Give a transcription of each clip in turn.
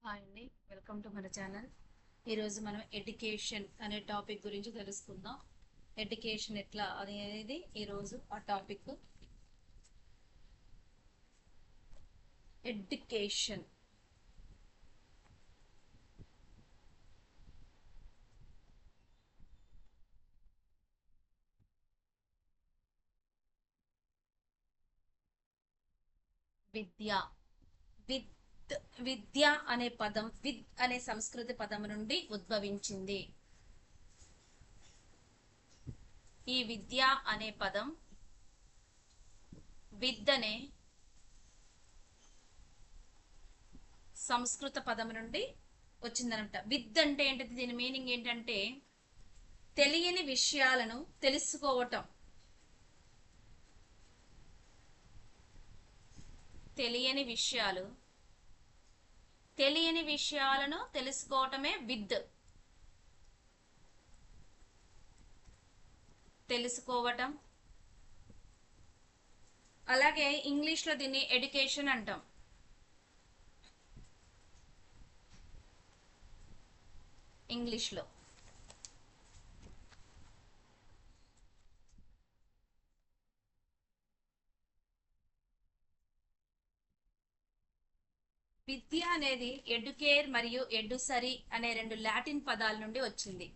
Hi అండి, welcome to మన channel. ఈరోజు మనం ఎడ్యుకేషన్ అనే టాపిక్ గురించి తెలుసుకుందాం. ఎడ్యుకేషన్ ఎట్లా అనేది ఈరోజు ఆ టాపిక్. ఎడ్యుకేషన్ విద్య. విద్ విద్య అనే పదం విద్ అనే సంస్కృత పదం నుండి ఉద్భవించింది. ఈ విద్య అనే పదం విద్ అనే సంస్కృత పదం నుండి వచ్చిందనమాట. విద్ అంటే ఏంటంటే దీని మీనింగ్ ఏంటంటే తెలియని విషయాలను తెలుసుకోవటం. తెలియని విషయాలు తెలియని విషయాలను తెలుసుకోవటమే విద్. తెలుసుకోవటం. అలాగే ఇంగ్లీష్లో దీన్ని ఎడ్యుకేషన్ అంటాం. ఇంగ్లీష్లో విద్య అనేది ఎడ్యుకేర్ మరియు ఎడ్యుసరీ అనే రెండు లాటిన్ పదాల నుండి వచ్చింది.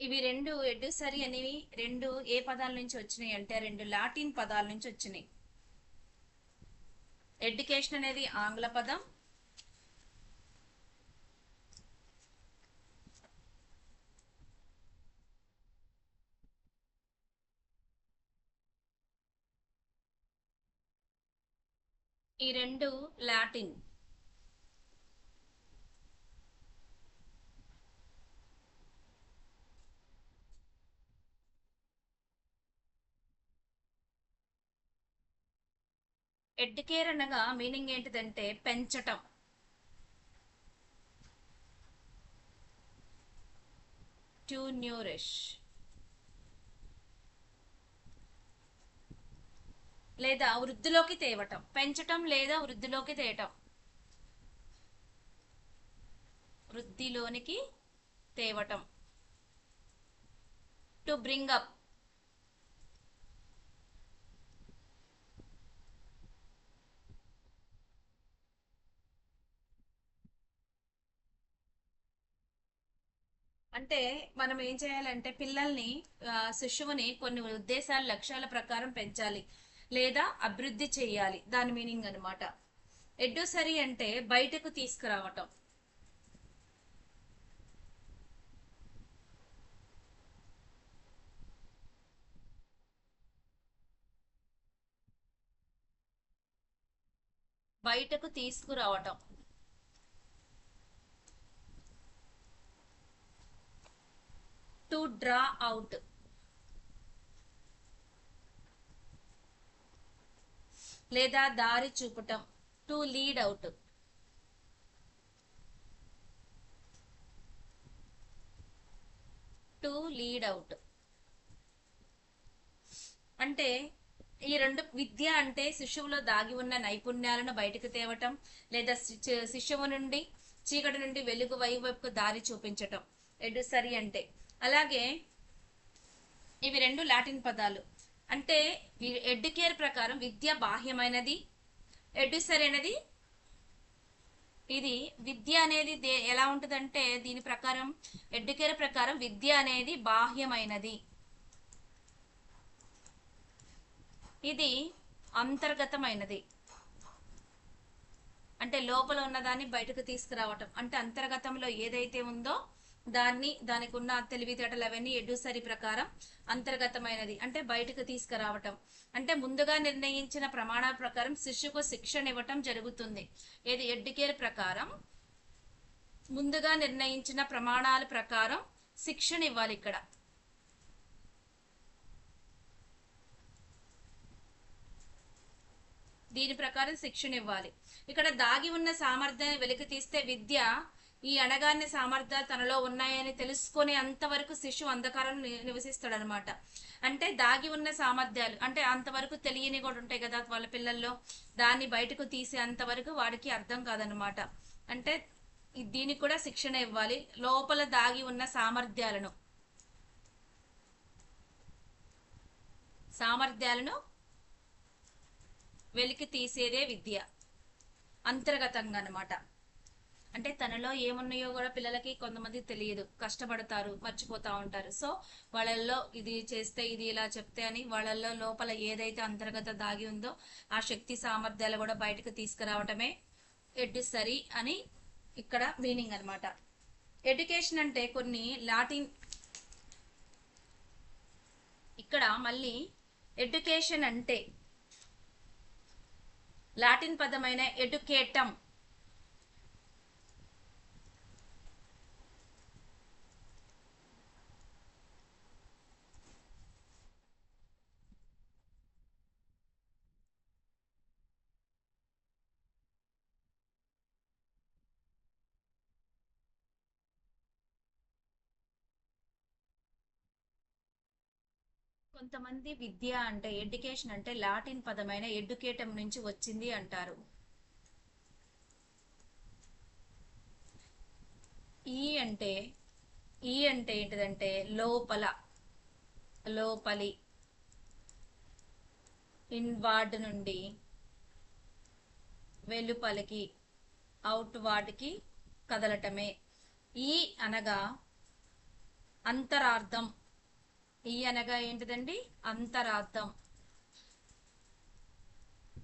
ఇవి రెండు ఎడ్యుసరీ అనేవి రెండు ఏ పదాల నుంచి వచ్చినాయి అంటే రెండు లాటిన్ పదాల నుంచి వచ్చినాయి. ఎడ్యుకేషన్ అనేది ఆంగ్ల పదం, ఈ రెండు లాటిన్. ఎడ్యుకేర్ అనగా మీనింగ్ ఏంటిదంటే పెంచటం. టు న్యూరిష్ లేదా వృద్ధిలోకి తేవటం. పెంచటం లేదా వృద్ధిలోకి తేవటం. వృద్ధిలోనికి తేవటం. To bring up. అంటే మనం ఏం చేయాలంటే పిల్లల్ని శిశువుని కొన్ని ఉద్దేశాల లక్ష్యాల ప్రకారం పెంచాలి లేదా అభివృద్ధి చేయాలి, దాని మీనింగ్ అనమాట. ఎడ్యుసరీ అంటే బయటకు తీసుకురావటం. బయటకు తీసుకురావటం. To draw out. లేదా దారి చూపటం. To lead out. To lead out అంటే ఈ రెండు. విద్య అంటే శిశువులో దాగి ఉన్న నైపుణ్యాలను బయటకు తేవటం లేదా శిశువు నుండి చీకటి నుండి వెలుగు వైపుకు దారి చూపించటం ఎడ్యుసరీ అంటే. అలాగే ఇవి రెండు లాటిన్ పదాలు. అంటే ఎడ్యుకేర్ ప్రకారం విద్య బాహ్యమైనది, ఎడ్యుసరీ అనేది ఇది. విద్య అనేది ఎలా ఉంటుందంటే దీని ప్రకారం ఎడ్యుకేర్ ప్రకారం విద్య అనేది బాహ్యమైనది, ఇది అంతర్గతమైనది. అంటే లోపల ఉన్నదాన్ని బయటకు తీసుకురావటం. అంటే అంతర్గతంలో ఏదైతే ఉందో దానికి ఉన్న తెలివితేటలు అవన్నీ ఎడ్యుసరీ ప్రకారం అంతర్గతమైనది, అంటే బయటకు తీసుకురావటం. అంటే ముందుగా నిర్ణయించిన ప్రమాణాల ప్రకారం శిశువుకు శిక్షణ ఇవ్వటం జరుగుతుంది. ఏది ఎడ్యుకేర్ ప్రకారం ముందుగా నిర్ణయించిన ప్రమాణాల ప్రకారం శిక్షణ ఇవ్వాలి ఇక్కడ. దీని ప్రకారం శిక్షణ ఇవ్వాలి. ఇక్కడ దాగి ఉన్న సామర్థ్యాన్ని వెలికి తీస్తే విద్య ఈ అణగారిన సామర్థ్యాలు తనలో ఉన్నాయని తెలుసుకునే అంతవరకు శిశువు అంధకారంలో నివసిస్తాడు అనమాట. అంటే దాగి ఉన్న సామర్థ్యాలు అంటే అంతవరకు తెలియని కూడా ఉంటాయి కదా వాళ్ళ పిల్లల్లో, దాన్ని బయటకు తీసే అంతవరకు వాడికి అర్థం కాదనమాట. అంటే దీనికి కూడా శిక్షణ ఇవ్వాలి. లోపల దాగి ఉన్న సామర్థ్యాలను వెలికి తీసేదే విద్య, అంతర్గతంగా అనమాట. అంటే తనలో ఏమున్నాయో కూడా పిల్లలకి కొంతమంది తెలియదు, కష్టపడతారు, మర్చిపోతా ఉంటారు. సో వాళ్ళల్లో ఇది చేస్తే ఇది ఇలా చెప్తే అని వాళ్ళల్లో లోపల ఏదైతే అంతర్గత దాగి ఉందో ఆ శక్తి సామర్థ్యాలు కూడా బయటకు తీసుకురావటమే సరి అని ఇక్కడ మీనింగ్ అనమాట. ఎడ్యుకేషన్ అంటే కొన్ని లాటిన్, ఇక్కడ మళ్ళీ ఎడ్యుకేషన్ అంటే లాటిన్ పదమైన ఎడ్యుకేటమ్, కొంతమంది విద్య అంటే ఎడ్యుకేషన్ అంటే లాటిన్ పదమైన ఎడ్యుకేటమ్ నుంచి వచ్చింది అంటారు. ఈ అంటే ఏంటిదంటే లోపల, లోపలి, ఇన్వార్డ్ నుండి వెలుపలికి, అవుట్ వార్డ్కి కదలటమే. ఈ అనగా అంతరార్థం. ఈ అనగా ఏంటిదండి? అంతరార్థం.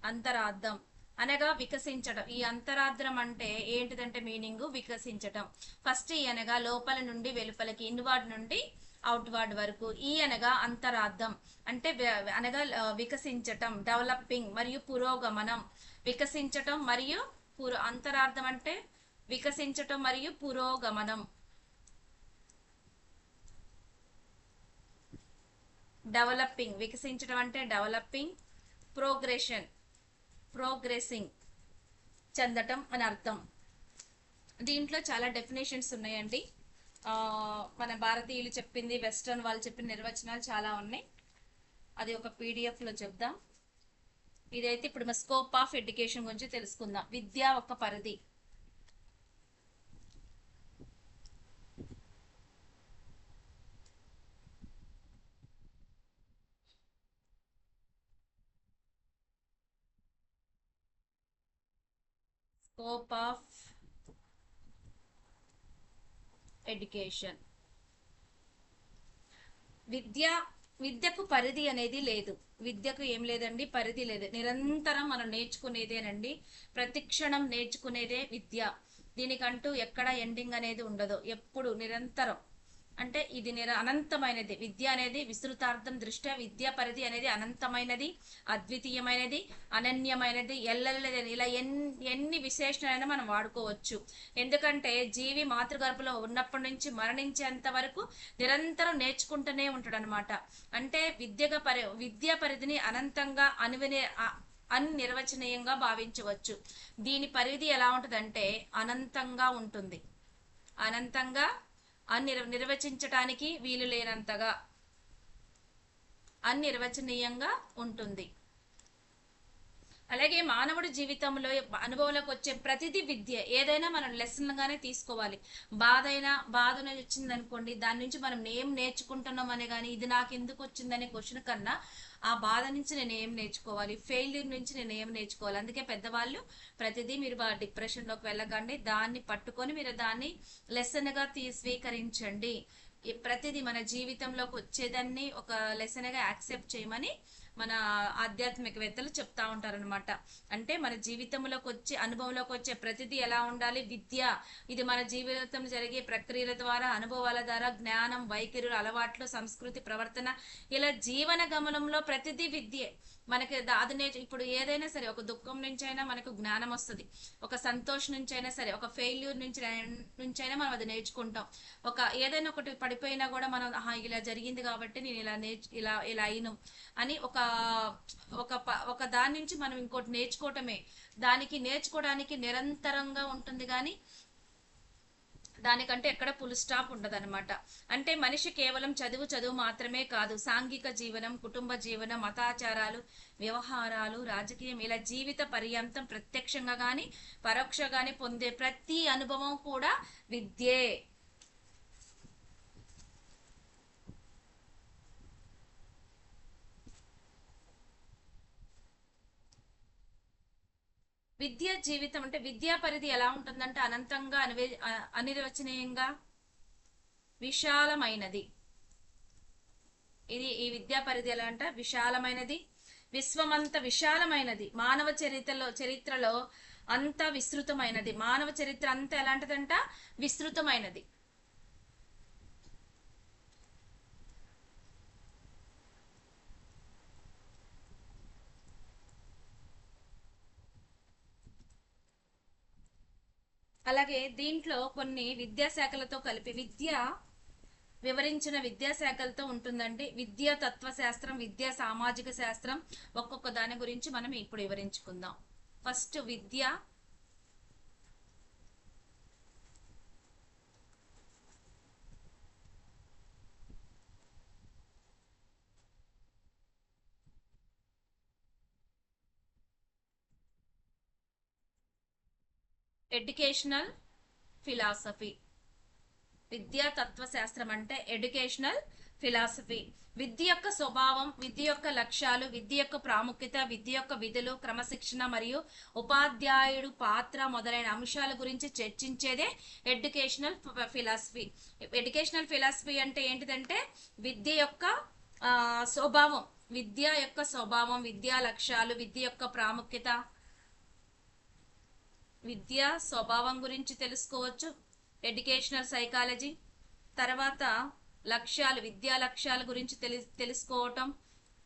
అంతరార్థం అనగా వికసించడం. ఈ అంతరార్థం అంటే ఏంటిదంటే మీనింగ్ వికసించటం. ఫస్ట్ ఈ అనగా లోపల నుండి వెలుపలికి, ఇన్వార్డ్ నుండి అవుట్ వార్డ్ వరకు. ఈ అనగా అంతరార్థం అంటే అనగా వికసించటం, డెవలపింగ్ మరియు పురోగమనం. వికసించటం మరియు అంతరార్థం అంటే వికసించటం మరియు పురోగమనం. డెవలపింగ్, వికసించడం అంటే డెవలపింగ్, ప్రోగ్రెసింగ్ చెందటం అని అర్థం. దీంట్లో చాలా డెఫినేషన్స్ ఉన్నాయండి. మన భారతీయులు చెప్పింది, వెస్ట్రన్ వాళ్ళు చెప్పిన నిర్వచనాలు చాలా ఉన్నాయి. అది ఒక PDF లో చెప్దాం. ఇదైతే ఇప్పుడు మన స్కోప్ ఆఫ్ ఎడ్యుకేషన్ గురించి తెలుసుకుందాం. విద్య ఒక పరిధి. Scope of education. విద్యకు పరిధి అనేది లేదు. విద్యకు ఏం లేదండి, పరిధి లేదు. నిరంతరం మనం నేర్చుకునేదేనండి. ప్రతి క్షణం నేర్చుకునేదే విద్య. దీనికంటూ ఎక్కడ ఎండింగ్ అనేది ఉండదు. ఎప్పుడు నిరంతరం అంటే ఇది అనంతమైనది. విద్య అనేది విస్తృతార్థం దృష్ట్యా విద్యా పరిధి అనేది అనంతమైనది, అద్వితీయమైనది, అనన్యమైనది, ఎల్లలేదని ఇలా ఎన్ని విశేషణాలైనా మనం వాడుకోవచ్చు. ఎందుకంటే జీవి మాతృగర్భంలో ఉన్నప్పటి నుంచి మరణించేంత వరకు నిరంతరం నేర్చుకుంటూనే ఉంటాడు అనమాట. అంటే విద్యా పరిధిని అనంతంగా అనిర్వచనీయంగా భావించవచ్చు. దీని పరిధి ఎలా ఉంటుందంటే అనంతంగా ఉంటుంది. అనంతంగా నిర్వచించటానికి వీలు లేనంతగా అనిర్వచనీయంగా ఉంటుంది. అలాగే మానవుడి జీవితంలో అనుభవంలోకి వచ్చే ప్రతిదీ విద్య. ఏదైనా మనం లెసన్ గానే తీసుకోవాలి. బాధ వచ్చింది అనుకోండి, దాని నుంచి మనం ఏం నేర్చుకుంటున్నాం అనే కానీ ఇది నాకు ఎందుకు వచ్చిందనే క్వశ్చన్ కన్నా ఆ బాధ నుంచి నేను ఏం నేర్చుకోవాలి, ఫెయిల్యూర్ నుంచి నేను ఏం నేర్చుకోవాలి. అందుకే పెద్దవాళ్ళు ప్రతిదీ మీరు డిప్రెషన్లోకి వెళ్ళకండి, దాన్ని పట్టుకొని మీరు దాన్ని లెసన్గా స్వీకరించండి. ప్రతిదీ మన జీవితంలోకి వచ్చేదాన్ని ఒక లెసన్గా యాక్సెప్ట్ చేయమని మన ఆధ్యాత్మికవేత్తలు చెప్తా ఉంటారనమాట. అంటే మన జీవితంలోకి వచ్చే అనుభవంలోకి వచ్చే ప్రతిదీ ఎలా ఉండాలి? విద్య. ఇది మన జీవితంలో జరిగే ప్రక్రియల ద్వారా, అనుభవాల ద్వారా జ్ఞానం, వైఖరులు, అలవాట్లు, సంస్కృతి, ప్రవర్తన ఇలా జీవన గమనంలో ప్రతిదీ విద్యే. మనకి అది ఇప్పుడు ఏదైనా సరే ఒక దుఃఖం నుంచి అయినా మనకు జ్ఞానం వస్తుంది, ఒక సంతోషం నుంచి అయినా సరే, ఒక ఫెయిల్యూర్ నుంచైనా మనం అది నేర్చుకుంటాం. ఒక ఏదైనా ఒకటి పడిపోయినా కూడా మనం ఇలా జరిగింది కాబట్టి నేను ఇలా అయిను అని ఒక ఒక దాని నుంచి మనం ఇంకోటి నేర్చుకోవటమే, దానికి నేర్చుకోవడానికి నిరంతరంగా ఉంటుంది కానీ దానికంటే ఎక్కడ ఫుల్ స్టాప్ ఉండదన్నమాట. అంటే మనిషి కేవలం చదువు మాత్రమే కాదు, సాంఘిక జీవనం, కుటుంబ జీవనం, మతాచారాలు, వ్యవహారాలు, రాజకీయం, ఇలా జీవిత పర్యంతం ప్రత్యక్షంగా గాని పరోక్షంగాని పొందే ప్రతి అనుభవం కూడా విద్యే. విద్యా జీవితం అంటే విద్యా పరిధి ఎలా ఉంటుందంటే అనంతంగా అనిర్వచనీయంగా విశాలమైనది. ఈ విద్యా పరిధి ఎలా అంటే విశాలమైనది, విశ్వమంత విశాలమైనది, మానవ చరిత్రలో అంత విస్తృతమైనది. మానవ చరిత్ర అంతా ఎలాంటిదంట? విస్తృతమైనది. అలాగే దీంట్లో కొన్ని విద్యాశాఖలతో కలిపి వివరించిన విద్యాశాఖలతో ఉంటుందండి. విద్యా తత్వశాస్త్రం, విద్యా సామాజిక శాస్త్రం, ఒక్కొక్క దాని గురించి మనం ఇప్పుడు వివరించుకుందాం. ఫస్ట్ విద్య. Educational philosophy. విద్యా తత్వశాస్త్రం అంటే ఎడ్యుకేషనల్ ఫిలాసఫీ. విద్య యొక్క స్వభావం, విద్య యొక్క లక్ష్యాలు, విద్య యొక్క ప్రాముఖ్యత, విద్య యొక్క విధులు, క్రమశిక్షణ మరియు ఉపాధ్యాయుడు పాత్ర మొదలైన అంశాల గురించి చర్చించేదే ఎడ్యుకేషనల్ ఫిలాసఫీ. ఎడ్యుకేషనల్ ఫిలాసఫీ అంటే ఏంటిదంటే విద్య యొక్క స్వభావం, విద్య యొక్క స్వభావం, విద్యా లక్ష్యాలు, విద్య యొక్క ప్రాముఖ్యత, విద్యా స్వభావం గురించి తెలుసుకోవచ్చు. Educational psychology. తర్వాత లక్ష్యాలు, విద్యా లక్ష్యాల గురించి తెలుసుకోవటం.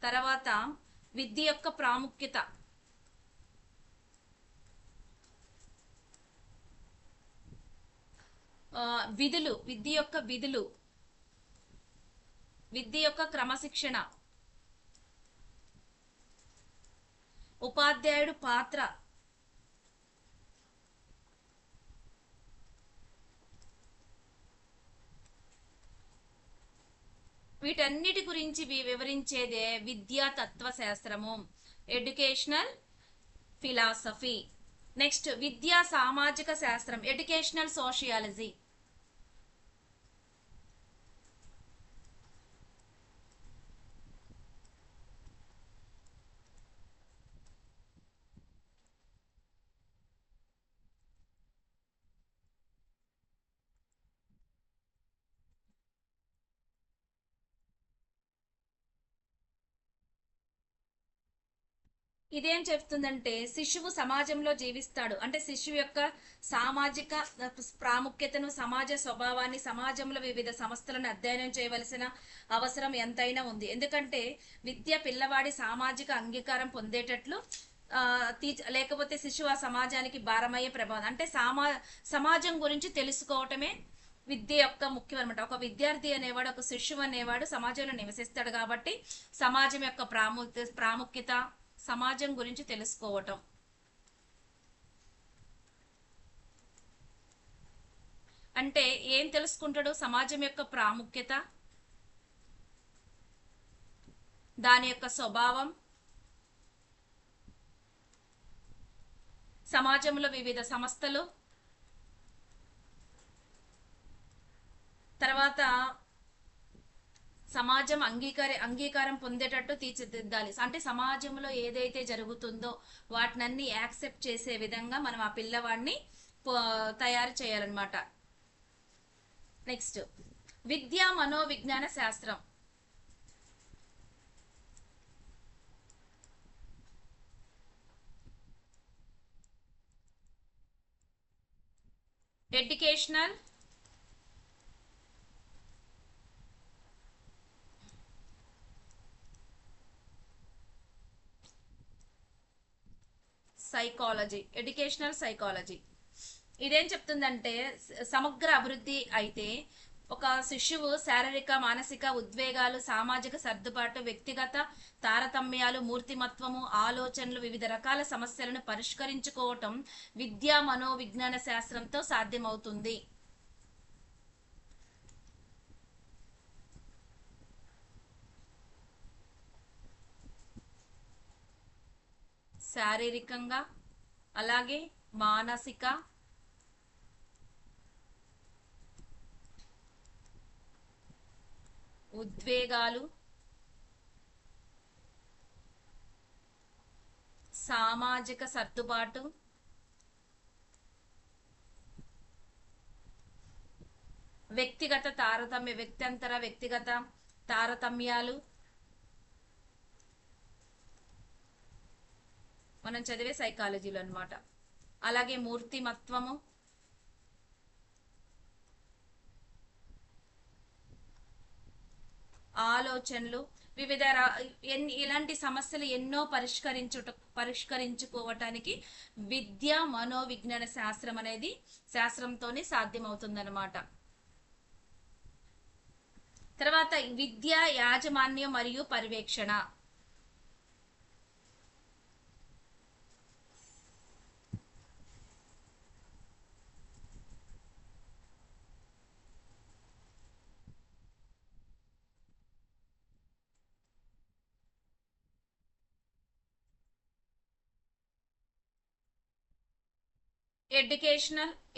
తర్వాత విద్య యొక్క ప్రాముఖ్యత, విధులు, విద్య యొక్క విధులు, విద్య యొక్క క్రమశిక్షణ, ఉపాధ్యాయుడు పాత్ర, వీటన్నిటి గురించి వివరించేదే విద్యా తత్వశాస్త్రము, ఎడ్యుకేషనల్ ఫిలాసఫీ. నెక్స్ట్ విద్యా సామాజిక శాస్త్రం, ఎడ్యుకేషనల్ సోషియాలజీ. ఇదేం చెప్తుందంటే శిశువు సమాజంలో జీవిస్తాడు అంటే శిశువు యొక్క సామాజిక ప్రాముఖ్యతను, సమాజ స్వభావాన్ని, సమాజంలో వివిధ సంస్థలను అధ్యయనం చేయవలసిన అవసరం ఎంతైనా ఉంది. ఎందుకంటే విద్య పిల్లవాడి సామాజిక అంగీకారం పొందేటట్లు లేకపోతే శిశువు ఆ సమాజానికి భారమయ్యే ప్రభావం అంటే సమాజం గురించి తెలుసుకోవటమే విద్య యొక్క ముఖ్యం అనమాట. ఒక విద్యార్థి అనేవాడు, ఒక శిశువు అనేవాడు సమాజంలో నివసిస్తాడు కాబట్టి సమాజం యొక్క ప్రాముఖ్యత, సమాజం గురించి తెలుసుకోవటం. అంటే ఏం తెలుసుకుంటాడు? సమాజం యొక్క ప్రాముఖ్యత, దాని యొక్క స్వభావం, సమాజంలో వివిధ సంస్థలు, తర్వాత సమాజం అంగీకారం పొందేటట్టు తీర్చిదిద్దాలి. అంటే సమాజంలో ఏదైతే జరుగుతుందో వాటినన్నీ యాక్సెప్ట్ చేసే విధంగా మనం ఆ పిల్లవాడిని తయారు చేయాలన్నమాట. నెక్స్ట్ విద్యా మనోవిజ్ఞాన శాస్త్రం. Educational psychology, educational psychology. ఇదేం చెప్తుందంటే సమగ్ర అభివృద్ధి అయితే ఒక శిశువు శారీరక మానసిక ఉద్వేగాలు, సామాజిక సర్దుబాటు, వ్యక్తిగత తారతమ్యాలు, మూర్తిమత్వము, ఆలోచనలు, వివిధ రకాల సమస్యలను పరిష్కరించుకోవటం విద్యా మనోవిజ్ఞాన శాస్త్రంతో సాధ్యమవుతుంది. శారీరకంగా అలాగే మానసిక ఉద్వేగాలు, సామాజిక సర్దుబాటు, వ్యక్తిగత తారతమ్యాలు, మనం చదివే సైకాలజీలో అన్నమాట. అలాగే మూర్తిమత్వము, ఆలోచనలు, ఇలాంటి సమస్యలు ఎన్నో పరిష్కరించుకోవటానికి విద్య మనోవిజ్ఞాన శాస్త్రం అనేది శాస్త్రంతోనే సాధ్యమవుతుందన్నమాట. తర్వాత విద్య యాజమాన్యం మరియు పర్యవేక్షణ.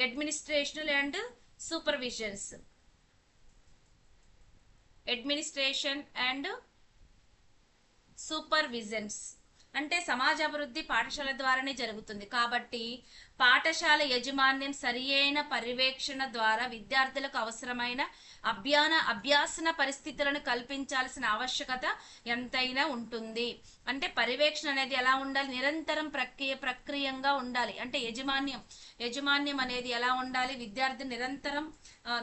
Administrational and supervisions. Administration and supervisions అంటే సమాజ అభివృద్ధి పాఠశాల ద్వారానే జరుగుతుంది. కాబట్టి పాఠశాల యజమాన్యం సరియైన పర్యవేక్షణ ద్వారా విద్యార్థులకు అవసరమైన అభ్యాసన పరిస్థితులను కల్పించాల్సిన ఆవశ్యకత ఎంతైనా ఉంటుంది. అంటే పర్యవేక్షణ అనేది ఎలా ఉండాలి? నిరంతరం ప్రక్రియంగా ఉండాలి. అంటే యజమాన్యం అనేది ఎలా ఉండాలి? విద్యార్థి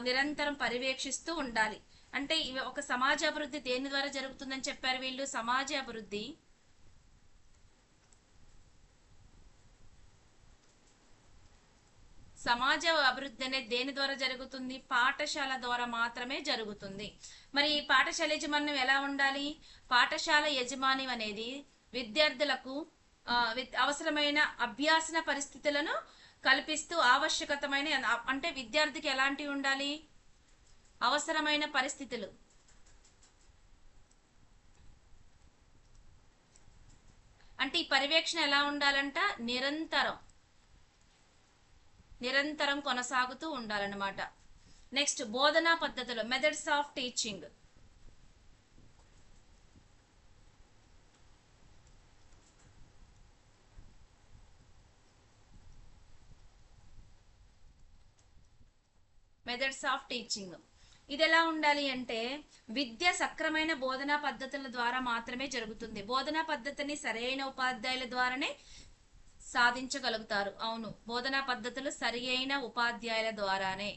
నిరంతరం పర్యవేక్షిస్తూ ఉండాలి. అంటే ఒక సమాజ అభివృద్ధి దేని ద్వారా జరుగుతుందని చెప్పారు వీళ్ళు? సమాజ అభివృద్ధి అనేది దేని ద్వారా జరుగుతుంది? పాఠశాల ద్వారా మాత్రమే జరుగుతుంది. మరి పాఠశాల యజమాన్యం ఎలా ఉండాలి? పాఠశాల యజమాన్యం అనేది విద్యార్థులకు అవసరమైన అభ్యాసన పరిస్థితులను కల్పిస్తూ ఆవశ్యకతమైన అంటే విద్యార్థికి ఎలాంటివి ఉండాలి? అవసరమైన పరిస్థితులు అంటే ఈ పర్యవేక్షణ ఎలా ఉండాలంట? నిరంతరం కొనసాగుతూ ఉండాలన్నమాట. నెక్స్ట్ బోధనా పద్ధతులు, మెథడ్స్ ఆఫ్ టీచింగ్. ఇది ఎలా ఉండాలి అంటే విద్య సక్రమైన బోధనా పద్ధతుల ద్వారా మాత్రమే జరుగుతుంది. బోధనా పద్ధతిని సరైన ఉపాధ్యాయుల ద్వారానే సాధించగలుగుతారు. అవును, బోధనా పద్ధతులు సరియైన ఉపాధ్యాయుల ద్వారానే.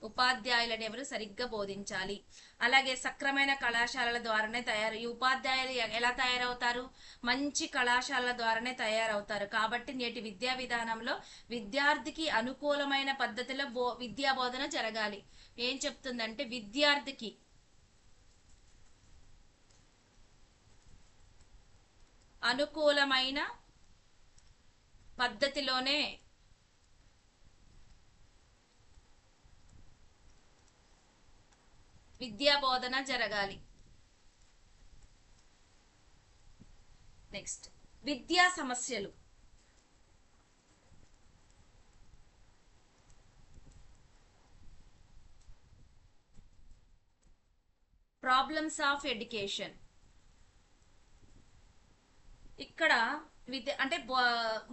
ఉపాధ్యాయులను ఎవరు సరిగ్గా బోధించాలి. అలాగే సక్రమైన కళాశాలల ద్వారానే ఈ ఉపాధ్యాయులు ఎలా తయారవుతారు? మంచి కళాశాలల ద్వారానే తయారవుతారు. కాబట్టి నేటి విద్యా విధానంలో విద్యార్థికి అనుకూలమైన పద్ధతిలో విద్యా బోధన జరగాలి. ఏం చెప్తుందంటే విద్యార్థికి అనుకూలమైన పద్ధతిలోనే విద్యా బోధన జరగాలి. నెక్స్ట్ విద్యా సమస్యలు. Problems of education. ఇక్కడ విద్య అంటే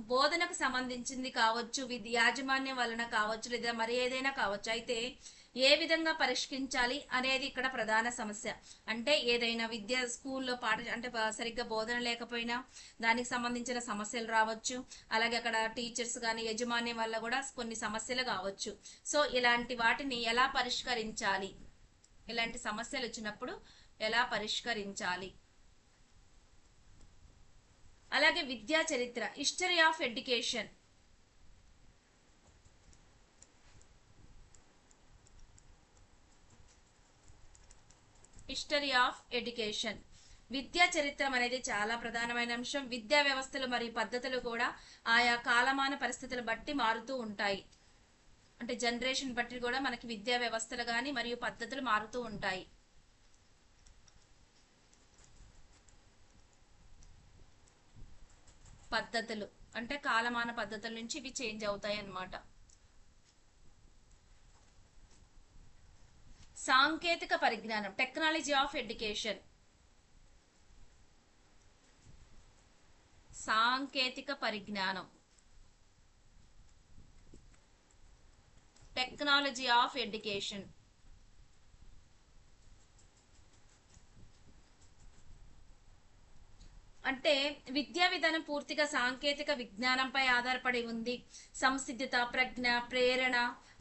బోధనకు సంబంధించింది కావచ్చు, యాజమాన్యం వలన కావచ్చు, లేదా మరి ఏదైనా కావచ్చు. అయితే ఏ విధంగా పరిష్కరించాలి అనేది ఇక్కడ ప్రధాన సమస్య. అంటే ఏదైనా స్కూల్లో అంటే సరిగ్గా బోధన లేకపోయినా దానికి సంబంధించిన సమస్యలు రావచ్చు. అలాగే అక్కడ టీచర్స్ కానీ యజమాన్యం వల్ల కూడా కొన్ని సమస్యలు కావచ్చు. సో ఇలాంటి వాటిని ఎలా పరిష్కరించాలి? ఇలాంటి సమస్యలు వచ్చినప్పుడు ఎలా పరిష్కరించాలి? అలాగే విద్యా చరిత్ర, history of education. History of education. విద్యా చరిత్రం అనేది చాలా ప్రధానమైన అంశం. విద్యా వ్యవస్థలు మరియు పద్ధతులు కూడా ఆయా కాలమాన పరిస్థితులు బట్టి మారుతూ ఉంటాయి. అంటే జనరేషన్ బట్టి కూడా మనకి విద్యా వ్యవస్థలు కానీ మరియు పద్ధతులు మారుతూ ఉంటాయి. పద్ధతులు అంటే కాలమాన పద్ధతుల నుంచి ఇవి చేంజ్ అవుతాయి అన్నమాట. సాంకేతిక పరిజ్ఞానం, టెక్నాలజీ ఆఫ్ ఎడ్యుకేషన్. సాంకేతిక పరిజ్ఞానం, టెక్నాలజీ ఆఫ్ ఎడ్యుకేషన్. అంటే విద్యా విధానం పూర్తిగా సాంకేతిక విజ్ఞానంపై ఆధారపడి ఉంది. సంసిద్ధత, ప్రజ్ఞ, ప్రేరణ,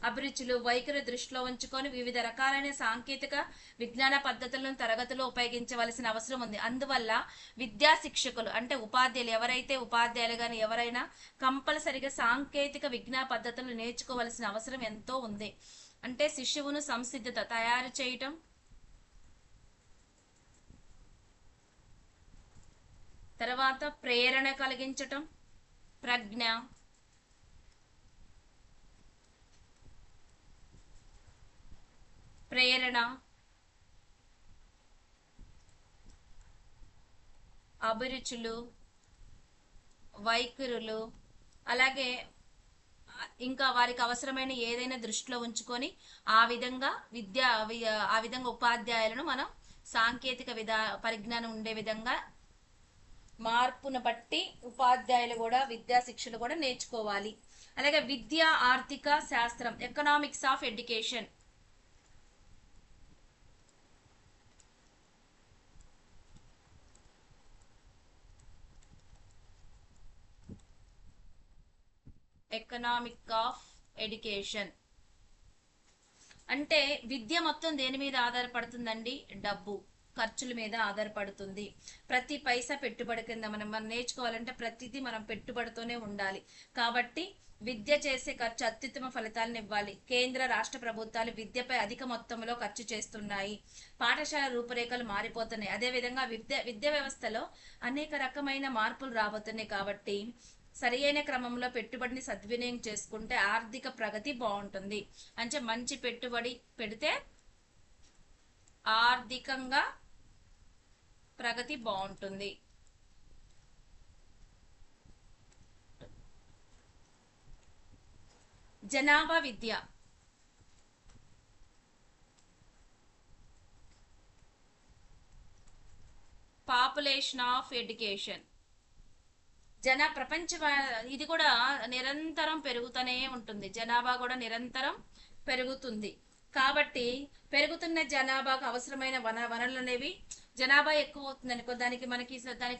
అభిరుచులు, వైఖరి దృష్టిలో ఉంచుకొని వివిధ రకాలైన సాంకేతిక విజ్ఞాన పద్ధతులను తరగతిలో ఉపయోగించవలసిన అవసరం ఉంది. అందువల్ల విద్యా శిక్షకులు అంటే ఉపాధ్యాయులు ఎవరైతే ఉపాధ్యాయులు కానీ ఎవరైనా కంపల్సరిగా సాంకేతిక విజ్ఞాన పద్ధతులను నేర్చుకోవలసిన అవసరం ఎంతో ఉంది. అంటే శిశువును సంసిద్ధత తయారు చేయటం, తర్వాత ప్రేరణ కలిగించటం, ప్రజ్ఞ, ప్రేరణ, అభిరుచులు, వైఖరులు, అలాగే ఇంకా వారికి అవసరమైన ఏదైనా దృష్టిలో ఉంచుకొని ఆ విధంగా ఆ విధంగా ఉపాధ్యాయులను మనం సాంకేతిక పరిజ్ఞానం ఉండే విధంగా మార్పును బట్టి ఉపాధ్యాయులు కూడా విద్యా శిక్షలు కూడా నేర్చుకోవాలి. అలాగే విద్యా ఆర్థిక శాస్త్రం, economics of education. Economic of education అంటే విద్య మొత్తం దేని మీద ఆధారపడుతుందండి? డబ్బు, ఖర్చుల మీద ఆధారపడుతుంది. ప్రతి పైసా పెట్టుబడి కింద మనం నేర్చుకోవాలంటే ప్రతిదీ మనం పెట్టుబడితోనే ఉండాలి. కాబట్టి విద్య చేసే ఖర్చు అత్యుత్తమ ఫలితాలను ఇవ్వాలి. కేంద్ర రాష్ట్ర ప్రభుత్వాలు విద్యపై అధిక మొత్తంలో ఖర్చు చేస్తున్నాయి. పాఠశాల రూపురేఖలు మారిపోతున్నాయి. అదేవిధంగా విద్యా వ్యవస్థలో అనేక రకమైన మార్పులు రాబోతున్నాయి. కాబట్టి సరియైన క్రమంలో పెట్టుబడిని సద్వినియోగం చేసుకుంటే ఆర్థిక ప్రగతి బాగుంటుంది. అంటే మంచి పెట్టుబడి పెడితే ఆర్థికంగా ప్రగతి బాగుంటుంది. జనాభా విద్య, పాపులేషన్ ఆఫ్ ఎడ్యుకేషన్. ప్రపంచ ఇది కూడా నిరంతరం పెరుగుతూనే ఉంటుంది. జనాభా కూడా నిరంతరం పెరుగుతుంది. కాబట్టి పెరుగుతున్న జనాభాకు అవసరమైన వనరులు అనేవి, జనాభా ఎక్కువ అవుతుంది అనుకో, దానికి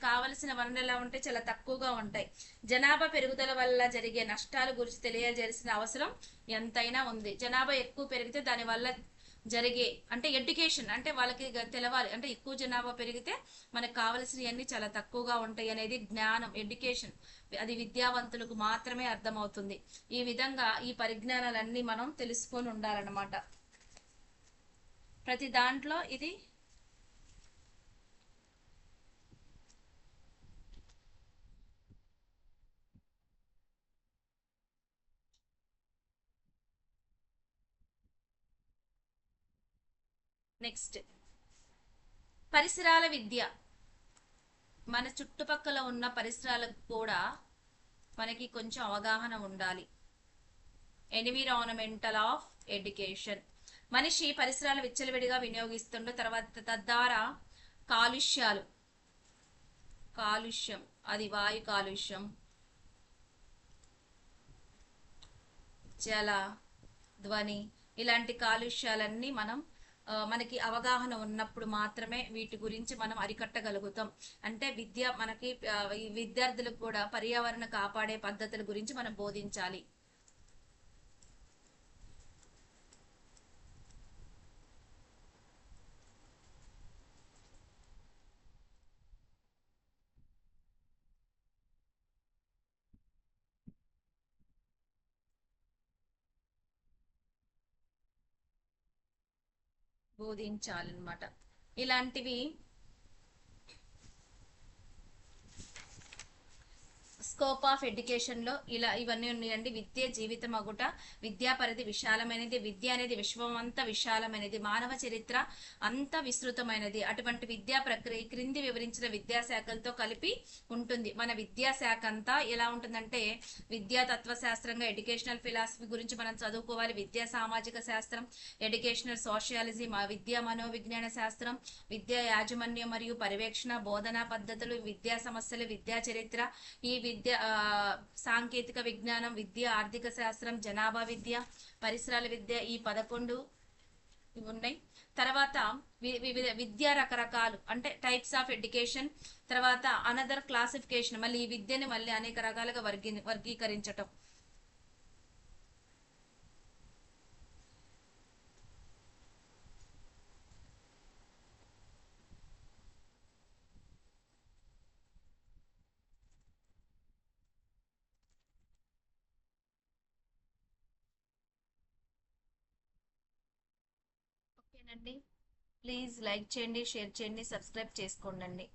కావలసిన వనరులు ఎలా ఉంటే చాలా తక్కువగా ఉంటాయి. జనాభా పెరుగుదల వల్ల జరిగే నష్టాల గురించి తెలియజేయాల్సిన అవసరం ఎంతైనా ఉంది. జనాభా ఎక్కువ పెరిగితే దాని వల్ల జరిగే అంటే ఎడ్యుకేషన్ అంటే వాళ్ళకి తెలవాలి. అంటే ఎక్కువ జనాభా పెరిగితే మనకు కావలసినవన్నీ చాలా తక్కువగా ఉంటాయి అనేది జ్ఞానం, ఎడ్యుకేషన్. అది విద్యావంతులకు మాత్రమే అర్థమవుతుంది. ఈ విధంగా ఈ పరిజ్ఞానాలన్నీ మనం తెలుసుకొని ఉండాలన్నమాట. ప్రతి దాంట్లో ఇది నెక్స్ట్ పరిసరాల విద్య. మన చుట్టుపక్కల ఉన్న పరిసరాలకు కూడా మనకి కొంచెం అవగాహన ఉండాలి. Environmental of education. మనిషి పరిసరాలు విచ్చలవిడిగా వినియోగిస్తుండే తర్వాత తద్వారా కాలుష్యం, అది వాయు కాలుష్యం, జల, ధ్వని, ఇలాంటి కాలుష్యాలన్నీ మనకి అవగాహన ఉన్నప్పుడు మాత్రమే వీటి గురించి మనం అరికట్టగలుగుతాం. అంటే మనకి ఈ విద్యార్థులకు కూడా పర్యావరణ కాపాడే పద్ధతుల గురించి మనం బోధించాలి. బోధించాలన్నమాట. ఇలాంటివి స్కోప్ ఆఫ్ ఎడ్యుకేషన్ లో ఇలా ఇవన్నీ ఉన్నాయండి. విద్య జీవితం అగుట, విద్యా పరిధి విశాలమైనది, విద్య అనేది విశ్వం అంతా విశాలమైనది, మానవ చరిత్ర అంత విస్తృతమైనది. అటువంటి విద్యా ప్రక్రియ క్రింది వివరించిన విద్యాశాఖలతో కలిపి ఉంటుంది. మన విద్యాశాఖ అంతా ఎలా ఉంటుందంటే, విద్యా తత్వశాస్త్రంగా ఎడ్యుకేషనల్ ఫిలాసఫీ గురించి మనం చదువుకోవాలి, విద్యా సామాజిక శాస్త్రం, ఎడ్యుకేషనల్ సోషియాలజీ, విద్యా మనోవిజ్ఞాన శాస్త్రం, విద్యా యాజమాన్యం మరియు పర్యవేక్షణ, బోధనా పద్ధతులు, విద్యా సమస్యలు, విద్యా చరిత్ర, ఈ విద్య సాంకేతిక విజ్ఞానం, విద్య ఆర్థిక శాస్త్రం, జనాభా విద్య, పరిసరాల విద్య, ఈ 11 ఇవి ఉన్నాయి. తర్వాత వివిధ విద్యా రకరకాలు అంటే టైప్స్ ఆఫ్ ఎడ్యుకేషన్. తర్వాత అనదర్ క్లాసిఫికేషన్, మళ్ళీ ఈ విద్యని మళ్ళీ అనేక రకాలుగా వర్గీకరించటం. ఓకేనండి, ప్లీజ్ లైక్ చేయండి, షేర్ చేయండి, సబ్స్క్రైబ్ చేసుకోండి.